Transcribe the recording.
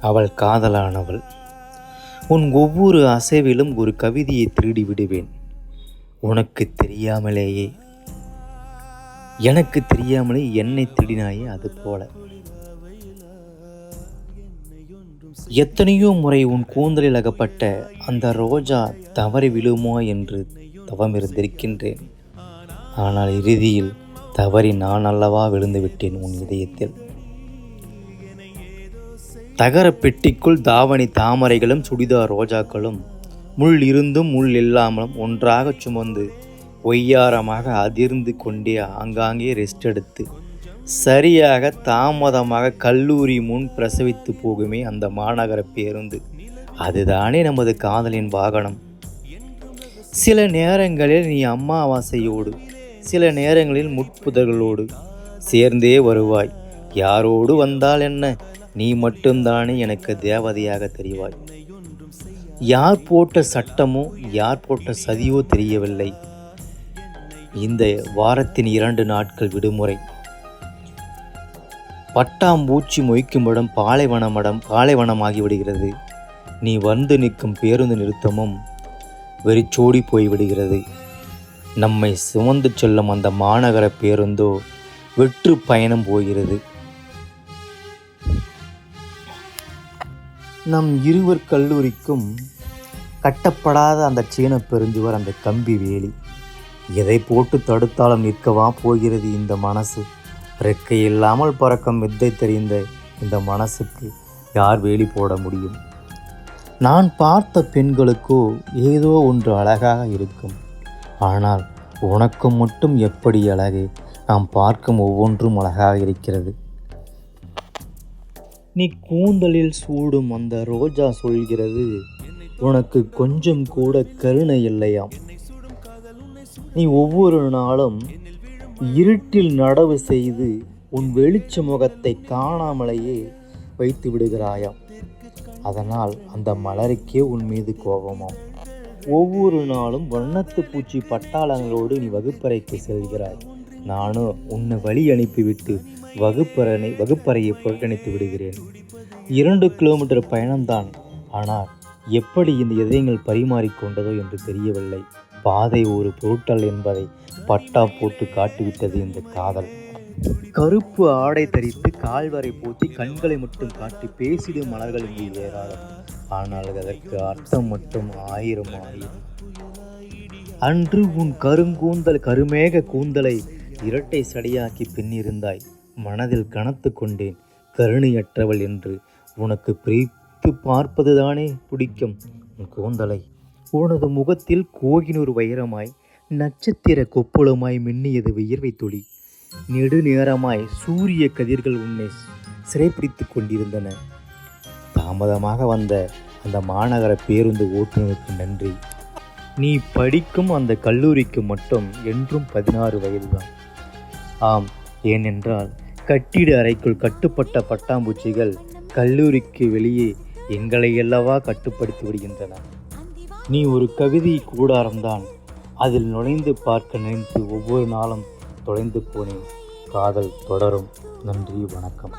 அவள் காதலானவள். உன் ஒவ்வொரு அசைவிலும் ஒரு கவிதையை திருடி விடுவேன். உனக்கு தெரியாமலேயே எனக்கு தெரியாமலே என்னை திருடினாயே அது போல. எத்தனையோ முறை உன் கூந்தலில் அகப்பட்ட அந்த ரோஜா தவறி விழுமோ என்று தவம் இருந்திருக்கின்றேன். ஆனால் இறுதியில் தவறி நான் அல்லவா விழுந்து விட்டேன் உன் இதயத்தில். தகர பெட்டிக்குள் தாவணி தாமரைகளும் சுடிதார் ரோஜாக்களும் முள் இருந்தும் முள் இல்லாமலும் ஒன்றாக சுமந்து ஒய்யாரமாக அதிர்ந்து கொண்டே ஆங்காங்கே ரெஸ்ட் எடுத்து சரியாக தாமதமாக கல்லூரி முன் பிரசவித்து போகுமே அந்த மாநகர பேருந்து. அதுதானே நமது காதலின் வாகனம். சில நேரங்களில் நீ அமாவாசையோடு, சில நேரங்களில் முட்புதர்களோடு சேர்ந்தே வருவாய். யாரோடு வந்தால் என்ன, நீ மட்டும்தானே எனக்கு தேவதையாக தெரிவாய். யார் போட்ட சட்டமோ யார் போட்ட சதியோ தெரியவில்லை. இந்த வாரத்தின் 2 நாட்கள் விடுமுறை. பட்டாம்பூச்சி மொய்க்கும் இடம் பாலைவனமாகிவிடுகிறது. நீ வந்து நிற்கும் பேருந்து நிறுத்தமும் வெறிச்சோடி போய்விடுகிறது. நம்மை சுமந்து செல்லும் அந்த மாநகர பேருந்தோ வெற்று பயணம் போகிறது. நம் இருவர் கல்லூரிக்கும் கட்டப்படாத அந்த சீன பெருஞ்சுவர், அந்த கம்பி வேலி. எதை போட்டு தடுத்தாலும் நிற்கவா போகிறது இந்த மனசு. ரெக்கை இல்லாமல் பறக்கும் வித்தை தெரிந்த இந்த மனசுக்கு யார் வேலி போட முடியும்? நான் பார்த்த பெண்களுக்கோ ஏதோ ஒன்று அழகாக இருக்கும். ஆனால் உனக்கும் மட்டும் எப்படி அழகு? நாம் பார்க்கும் ஒவ்வொன்றும் அழகாக இருக்கிறது. நீ கூந்தலில் சூடும் அந்த ரோஜா சொல்கிறது, உனக்கு கொஞ்சம் கூட கருணை இல்லையாம். நீ ஒவ்வொரு நாளும் இருட்டில் நடவு செய்து உன் வெளிச்ச முகத்தை காணாமலேயே வைத்து விடுகிறாயாம். அதனால் அந்த மலருக்கே உன் மீது கோபமாம். ஒவ்வொரு நாளும் வண்ணத்து பூச்சி பட்டாளங்களோடு நீ வகுப்பறைக்கு செல்கிறாய். நானும் உன்னை வழி அனுப்பிவிட்டு வகுப்பறையை புறக்கணித்து விடுகிறேன். 2 கிலோமீட்டர் பயணம்தான். ஆனால் எப்படி இந்த இதயங்கள் பரிமாறிக்கொண்டதோ என்று தெரியவில்லை. பாதை ஒரு பொருட்டல் என்பதை பட்டா போட்டு காட்டிவிட்டது இந்த காதல். கருப்பு ஆடை தரித்து கால்வரை போத்தி கண்களை மட்டும் காட்டி பேசிடும் மலர்கள் இங்கு ஏராளம். ஆனால் அதற்கு அர்த்தம் மட்டும் 1000. அன்று உன் கருமேக கூந்தலை இரட்டை சடையாக்கி பின்னிருந்தாய். மனதில் கனத்து கொண்டேன், கருணையற்றவள் என்று. உனக்கு பிரித்து பார்ப்பதுதானே பிடிக்கும் உன் கூந்தலை. உனது முகத்தில் கோகினூர் வைரமாய் நட்சத்திர கொப்புளமாய் மின்னியது வியர்வை துளி. நெடுநேரமாய் சூரிய கதிர்கள் உன்னை சிறைப்பிடித்து கொண்டிருந்தன. தாமதமாக வந்த அந்த மாநகர பேருந்து ஓட்டுநருக்கு நன்றி. நீ படிக்கும் அந்த கல்லூரிக்கு மட்டும் என்றும் 16 வயதுதான். ஆம், ஏனென்றால் கட்டிட அறைக்குள் கட்டுப்பட்ட பட்டாம்பூச்சிகள் கல்லூரிக்கு வெளியே எங்களை அல்லவா கட்டுப்படுத்தி விடுகின்றன. நீ ஒரு கவிதை கூடாரம்தான். அதில் நுழைந்து பார்க்க நினைத்து ஒவ்வொரு நாளும் தொலைந்து போனேன். காதல் தொடரும். நன்றி, வணக்கம்.